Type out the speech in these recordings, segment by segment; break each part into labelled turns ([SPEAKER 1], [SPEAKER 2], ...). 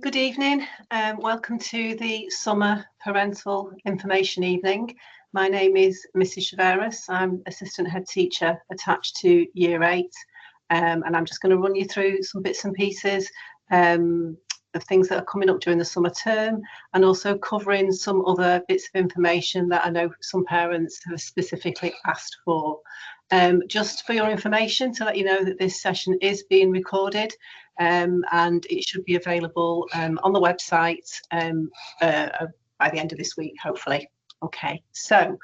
[SPEAKER 1] Good evening. Welcome to the summer parental information evening. My name is Mrs. Chaveras. I'm assistant head teacher attached to Year 8, and I'm just going to run you through some bits and pieces of things that are coming up during the summer term, and also covering some other bits of information that I know some parents have specifically asked for. Just for your information, to let you know that this session is being recorded, and it should be available on the website by the end of this week, hopefully. Okay, so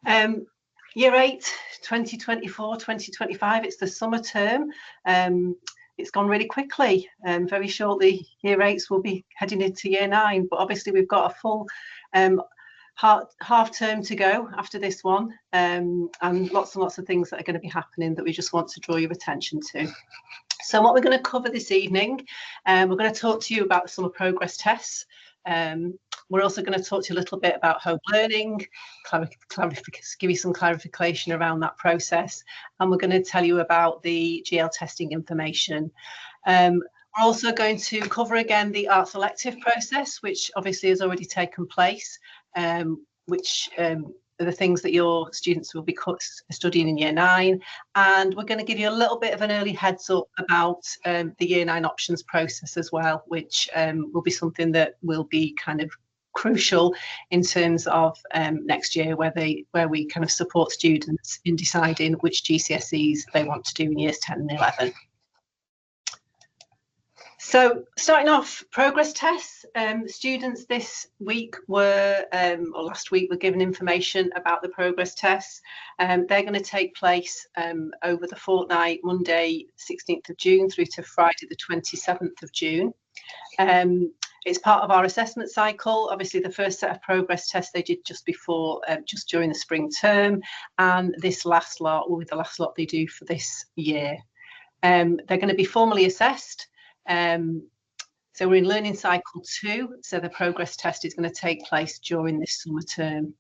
[SPEAKER 1] Year 8, 2024-2025, it's the summer term. It's gone really quickly. Very shortly, Year 8s will be heading into Year 9, but obviously we've got a full half term to go after this one, and lots and lots of things that are going to be happening that we just want to draw your attention to. So what we're going to cover this evening, we're going to talk to you about the summer progress tests. We're also going to talk to you a little bit about home learning, give you some clarification around that process, and we're going to tell you about the GL testing information. We're also going to cover again the arts elective process, which obviously has already taken place, which are the things that your students will be studying in Year 9. And we're going to give you a little bit of an early heads up about the Year 9 options process as well, which will be something that will be kind of crucial in terms of next year, where we kind of support students in deciding which GCSEs they want to do in Years 10 and 11. So starting off, progress tests. Students this week or last week were given information about the progress tests. They're going to take place over the fortnight, Monday 16th of June through to Friday the 27th of June. It's part of our assessment cycle. Obviously, the first set of progress tests they did just during the spring term, and this last lot will be the last lot they do for this year. They're going to be formally assessed. So we're in learning cycle 2, so the progress test is going to take place during this summer term.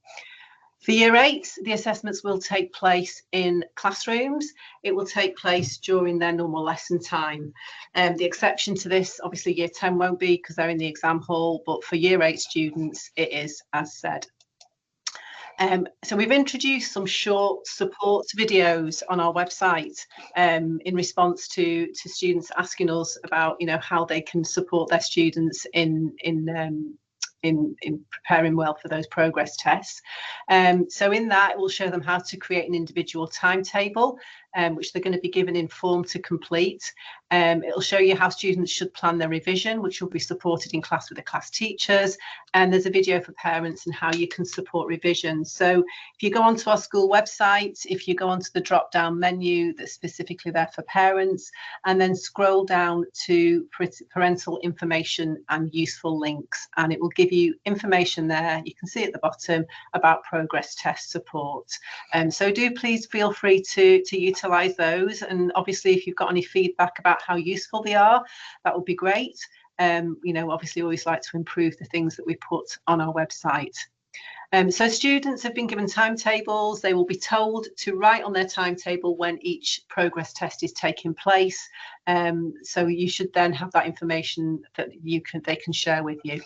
[SPEAKER 1] For Year 8, the assessments will take place in classrooms. It will take place during their normal lesson time. The exception to this, obviously Year 10 won't be because they're in the exam hall, but for Year 8 students, it is as said. So we've introduced some short support videos on our website in response to students asking us about, how they can support their students in preparing well for those progress tests. So in that, it will show them how to create an individual timetable, which they're going to be given in form to complete. It'll show you how students should plan their revision, which will be supported in class with the class teachers. And there's a video for parents and how you can support revision. So if you go onto our school website, if you go onto the drop-down menu that's specifically there for parents, and then scroll down to parental information and useful links, and it will give you information there. You can see at the bottom about progress test support. So do please feel free to utilise those. And obviously, if you've got any feedback about how useful they are, that would be great. Obviously, we always like to improve the things that we put on our website. So students have been given timetables. They will be told to write on their timetable when each progress test is taking place. So you should then have that information that they can share with you.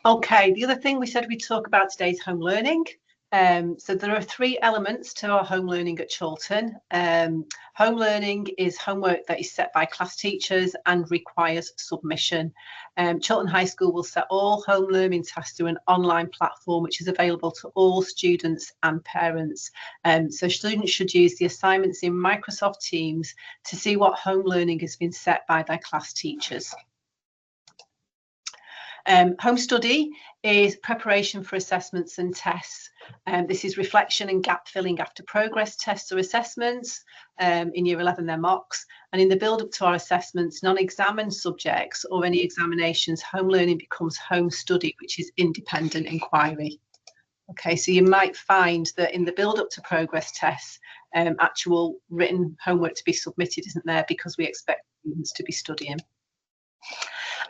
[SPEAKER 1] Okay, the other thing we said we'd talk about today is home learning. So there are 3 elements to our home learning at Chorlton. Home learning is homework that is set by class teachers and requires submission. Chorlton High School will set all home learning tasks through an online platform which is available to all students and parents. So students should use the assignments in Microsoft Teams to see what home learning has been set by their class teachers. Home study is preparation for assessments and tests. This is reflection and gap filling after progress tests or assessments. In Year 11, they're mocks. And in the build-up to our assessments, non-examined subjects or any examinations, home learning becomes home study, which is independent inquiry. Okay, so you might find that in the build-up to progress tests, actual written homework to be submitted isn't there because we expect students to be studying.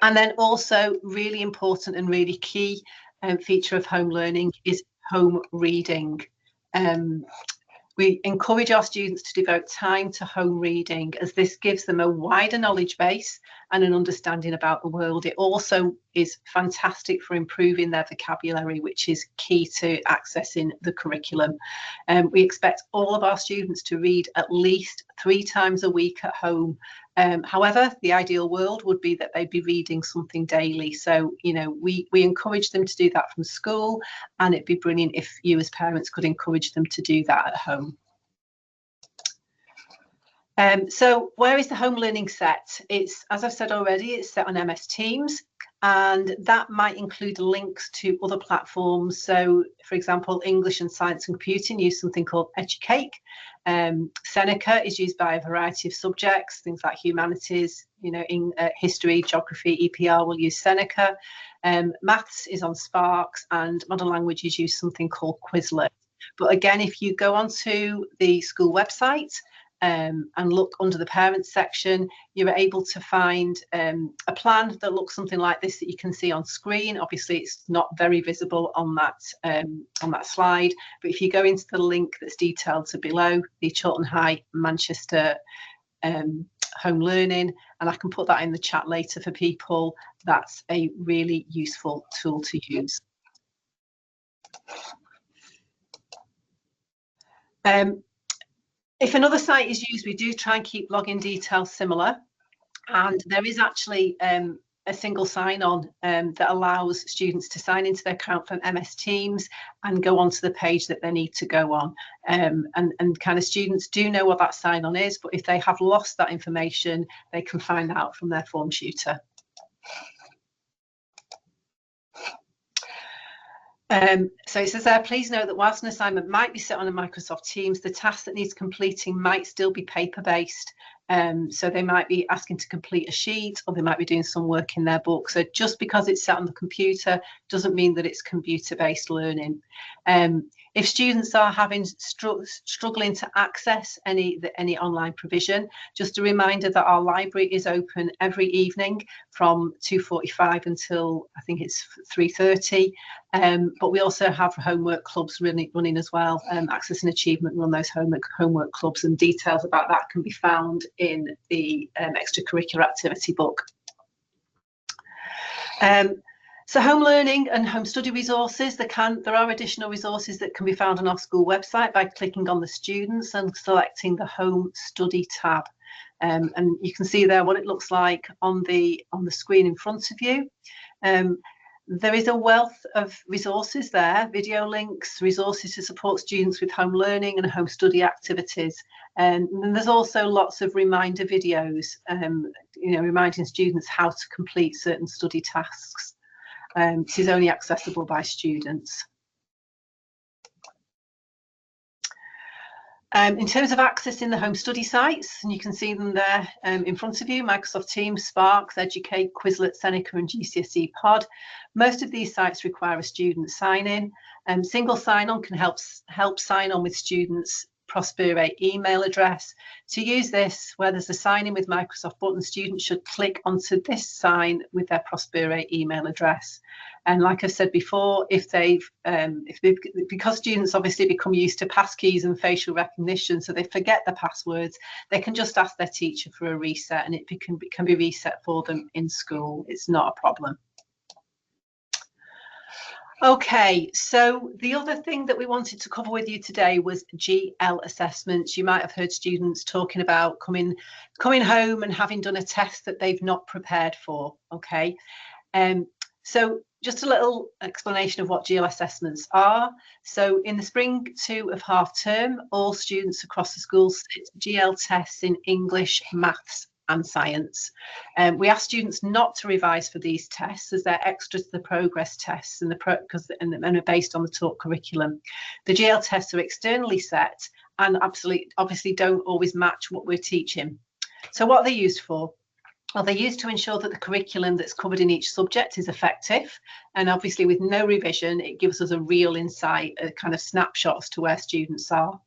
[SPEAKER 1] And then also really important and really key feature of home learning is home reading. We encourage our students to devote time to home reading, as this gives them a wider knowledge base and an understanding about the world. It also is fantastic for improving their vocabulary, which is key to accessing the curriculum. We expect all of our students to read at least 3 times a week at home. However, the ideal world would be that they'd be reading something daily. So, we encourage them to do that from school, and it'd be brilliant if you as parents could encourage them to do that at home. So where is the home learning set? It's, as I've said already, it's set on MS Teams, and that might include links to other platforms. So, for example, English and Science and Computing use something called Educake. Seneca is used by a variety of subjects, things like humanities, in history, geography, EPR will use Seneca. Maths is on Sparks, and modern languages use something called Quizlet. But again, if you go onto the school website, and look under the parents section, you're able to find a plan that looks something like this that you can see on screen. Obviously, it's not very visible on that slide, but if you go into the link that's detailed to below, the Chiltern High Manchester home learning, and I can put that in the chat later for people, that's a really useful tool to use. If another site is used, we do try and keep login details similar, and there is actually a single sign-on that allows students to sign into their account from MS Teams and go onto the page that they need to go on. And kind of students do know what that sign-on is, but if they have lost that information, they can find out from their form tutor. So it says there, please note that whilst an assignment might be set on a Microsoft Teams, the task that needs completing might still be paper-based. So they might be asking to complete a sheet, or they might be doing some work in their book. So just because it's set on the computer doesn't mean that it's computer-based learning. If students are struggling to access any online provision, just a reminder that our library is open every evening from 2:45 until I think it's 3:30. But we also have homework clubs running as well. Access and Achievement run those homework clubs, and details about that can be found in the extracurricular activity book. So home learning and home study resources, there are additional resources that can be found on our school website by clicking on the students and selecting the home study tab. And you can see there what it looks like on the screen in front of you. There is a wealth of resources there, video links, resources to support students with home learning and home study activities. And there's also lots of reminder videos, reminding students how to complete certain study tasks. This is only accessible by students. In terms of accessing the home study sites, and you can see them there in front of you, Microsoft Teams, Sparks, Educate, Quizlet, Seneca and GCSE Pod. Most of these sites require a student sign-in. Single sign-on can help sign on with students' Prospero email address. To use this, where there's a sign in with Microsoft button, students should click onto this sign with their Prospero email address. And like I've said before, because students obviously become used to passkeys and facial recognition, so they forget the passwords, they can just ask their teacher for a reset, and it can be reset for them in school. It's not a problem. Okay, so the other thing that we wanted to cover with you today was GL assessments. You might have heard students talking about coming home and having done a test that they've not prepared for. Okay, so just a little explanation of what GL assessments are. So in the spring 2 of half term, all students across the school sit GL tests in English, Maths and Science. We ask students not to revise for these tests, as they're extra to the progress tests and are based on the taught curriculum. The GL tests are externally set and obviously don't always match what we're teaching. So what are they used for? Well, they're used to ensure that the curriculum that's covered in each subject is effective, and obviously with no revision, it gives us a real insight, a kind of snapshot as to where students are.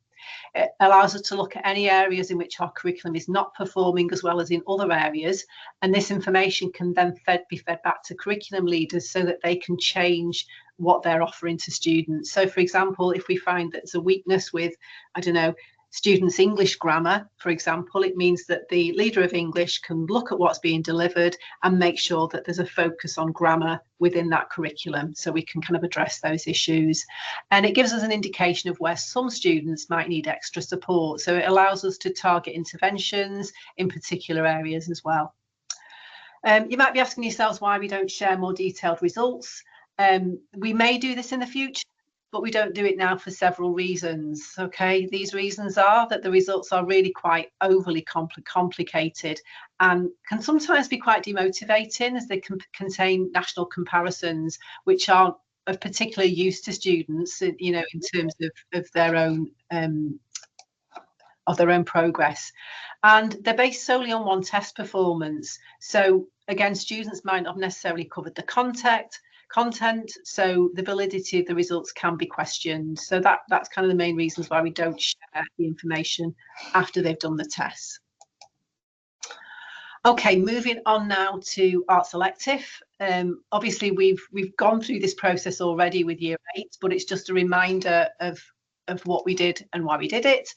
[SPEAKER 1] It allows us to look at any areas in which our curriculum is not performing as well as in other areas, and this information can then be fed back to curriculum leaders so that they can change what they're offering to students. So for example, if we find that there's a weakness with, I don't know, students' English grammar, for example, it means that the leader of English can look at what's being delivered and make sure that there's a focus on grammar within that curriculum, so we can kind of address those issues. And it gives us an indication of where some students might need extra support, so it allows us to target interventions in particular areas as well. You might be asking yourselves why we don't share more detailed results. We may do this in the future, but we don't do it now for several reasons. Okay, these reasons are that the results are really quite overly complicated and can sometimes be quite demotivating, as they can contain national comparisons which aren't of particular use to students, you know, in terms of their own progress, and they're based solely on one test performance. So again, students might not have necessarily covered the content, so the validity of the results can be questioned. So that's kind of the main reasons why we don't share the information after they've done the tests. Okay, moving on now to Arts Elective. Obviously we've gone through this process already with Year 8, but it's just a reminder of what we did and why we did it.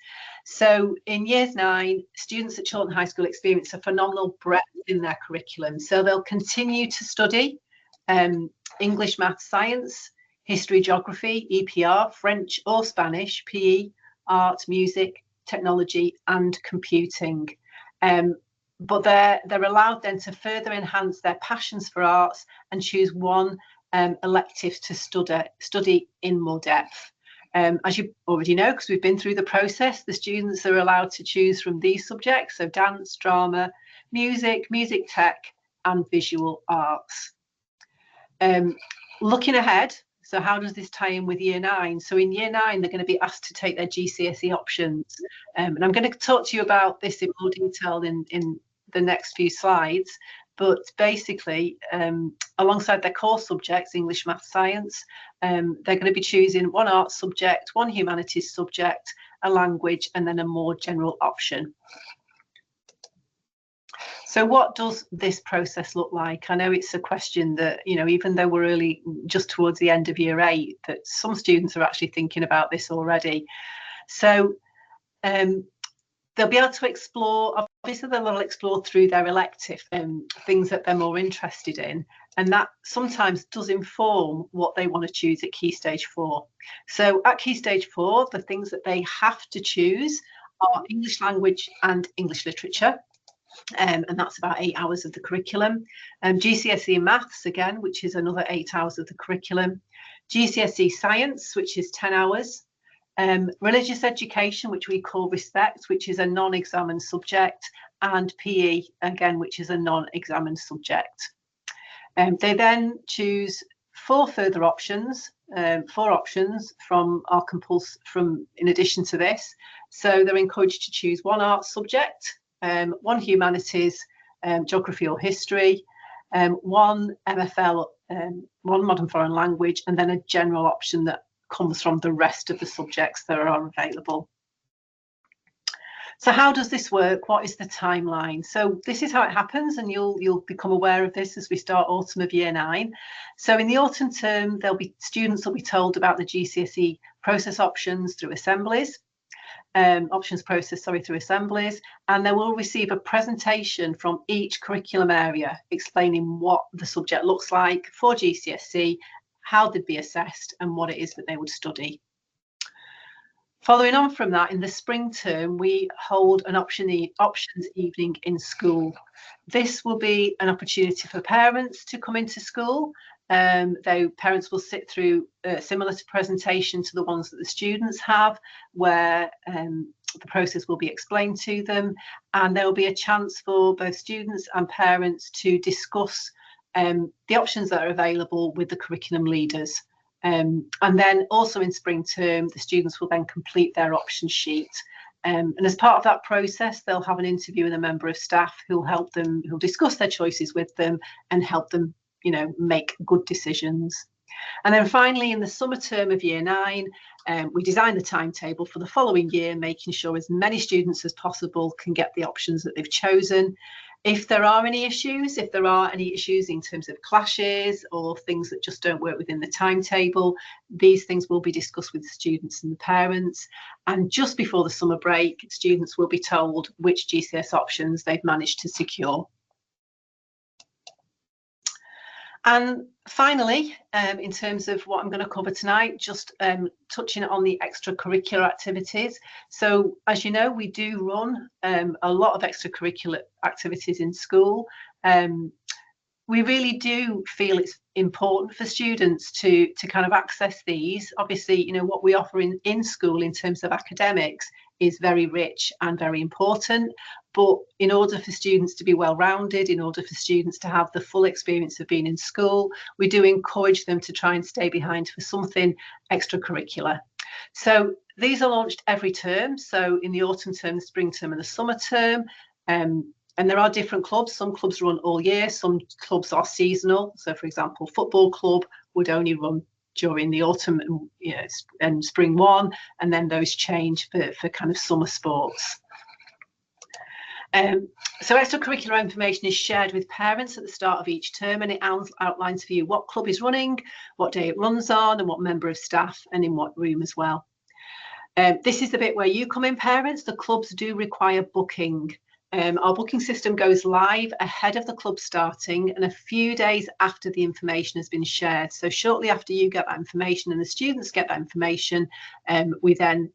[SPEAKER 1] So in Years 9, students at Chorlton High School experience a phenomenal breadth in their curriculum. So they'll continue to study English, Maths, Science, History, Geography, EPR, French or Spanish, PE, Art, Music, Technology and Computing. But they're allowed then to further enhance their passions for arts and choose one elective to study in more depth. As you already know, because we've been through the process, the students are allowed to choose from these subjects, so dance, drama, music, music tech and visual arts. Looking ahead, so how does this tie in with Year 9? So in Year 9, they're going to be asked to take their GCSE options. And I'm going to talk to you about this in more detail in the next few slides. But basically, alongside their core subjects, English, Maths, Science, they're going to be choosing one arts subject, one humanities subject, a language, and then a more general option. So what does this process look like? I know it's a question that, you know, even though we're early, just towards the end of Year 8, that some students are actually thinking about this already. So they'll be able to explore, obviously they'll explore through their elective things that they're more interested in, and that sometimes does inform what they want to choose at Key Stage 4. So at Key Stage 4, the things that they have to choose are English language and English literature. And that's about 8 hours of the curriculum. GCSE Maths, again, which is another 8 hours of the curriculum. GCSE Science, which is 10 hours. Religious Education, which we call Respect, which is a non-examined subject. And PE, again, which is a non-examined subject. They then choose 4 further options, 4 options from our in addition to this. So they're encouraged to choose one arts subject, one humanities, geography or history, one MFL, one modern foreign language, and then a general option that comes from the rest of the subjects that are available. So how does this work? What is the timeline? So this is how it happens, and you'll become aware of this as we start autumn of Year 9. So in the autumn term, students will be told about the GCSE process options through assemblies. Through assemblies, and they will receive a presentation from each curriculum area explaining what the subject looks like for GCSE, how they'd be assessed, and what it is that they would study. Following on from that, in the spring term, we hold an options evening in school. This will be an opportunity for parents to come into school. Though parents will sit through similar to presentation to the ones that the students have, where the process will be explained to them, and there will be a chance for both students and parents to discuss the options that are available with the curriculum leaders. And then also in spring term, the students will then complete their option sheet. And as part of that process, they'll have an interview with a member of staff who'll discuss their choices with them and help them, you know, make good decisions. And then finally, in the summer term of Year 9, we design the timetable for the following year, making sure as many students as possible can get the options that they've chosen. If there are any issues, in terms of clashes or things that just don't work within the timetable, these things will be discussed with the students and the parents. And just before the summer break, students will be told which GCSE options they've managed to secure. And finally, in terms of what I'm going to cover tonight, just touching on the extracurricular activities. So as you know, we do run a lot of extracurricular activities in school. We really do feel it's important for students to kind of access these. Obviously, you know, what we offer in school in terms of academics is very rich and very important. But in order for students to be well-rounded, in order for students to have the full experience of being in school, we do encourage them to try and stay behind for something extracurricular. So these are launched every term. So in the autumn term, the spring term and the summer term. And there are different clubs. Some clubs run all year, some clubs are seasonal. So for example, football club would only run during the autumn and spring one, and then those change for kind of summer sports. So extracurricular information is shared with parents at the start of each term, and it outlines for you what club is running, what day it runs on, and what member of staff, and in what room as well. This is the bit where you come in, parents. The clubs do require booking. Our booking system goes live ahead of the club starting and a few days after the information has been shared. So shortly after you get that information and the students get that information, we then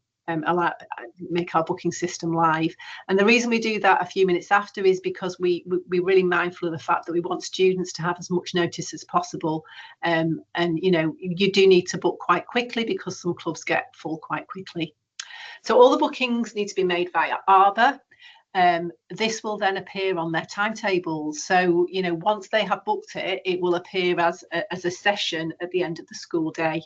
[SPEAKER 1] make our booking system live. And the reason we do that a few minutes after is because we're really mindful of the fact that we want students to have as much notice as possible. And you know, you do need to book quite quickly because some clubs get full quite quickly. So all the bookings need to be made via Arbor. This will then appear on their timetables. So, you know, once they have booked it, it will appear as a session at the end of the school day.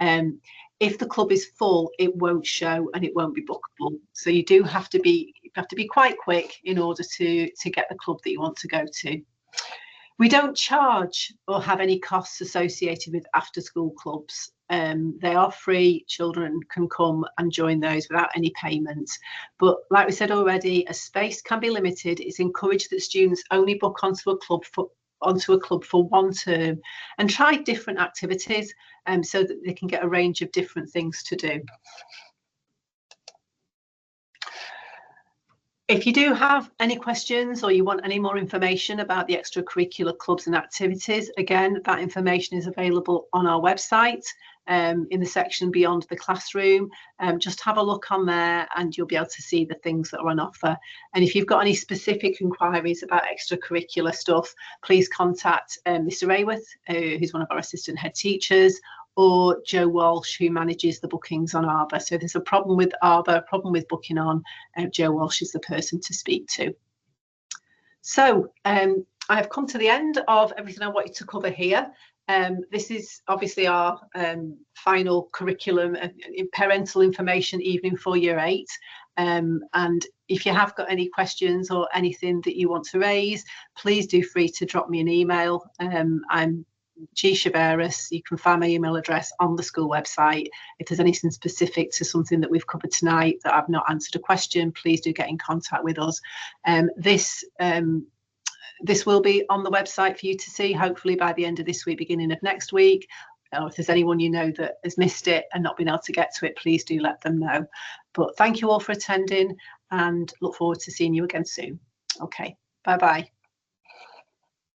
[SPEAKER 1] If the club is full, it won't show and it won't be bookable. So you do have to be quite quick in order to get the club that you want to go to. We don't charge or have any costs associated with after-school clubs. They are free. Children can come and join those without any payment. But like we said already, as space can be limited, it's encouraged that students only book onto a club for one term and try different activities so that they can get a range of different things to do. If you do have any questions or you want any more information about the extracurricular clubs and activities, again, that information is available on our website in the section beyond the classroom. Just have a look on there and you'll be able to see the things that are on offer. And if you've got any specific inquiries about extracurricular stuff, please contact Mr. Ayworth, who's one of our assistant head teachers, or Joe Walsh, who manages the bookings on Arbor. So if there's a problem with Arbor, a problem with booking on, Joe Walsh is the person to speak to. So I have come to the end of everything I wanted to cover here. This is obviously our final curriculum parental information evening for Year 8. And if you have got any questions or anything that you want to raise, please do free to drop me an email. I'm G Chaveras. You can find my email address on the school website. If there's anything specific to something that we've covered tonight that I've not answered a question, please do get in contact with us. This will be on the website for you to see, hopefully by the end of this week, beginning of next week. Or if there's anyone you know that has missed it and not been able to get to it, please do let them know. But thank you all for attending and look forward to seeing you again soon. Okay, bye-bye.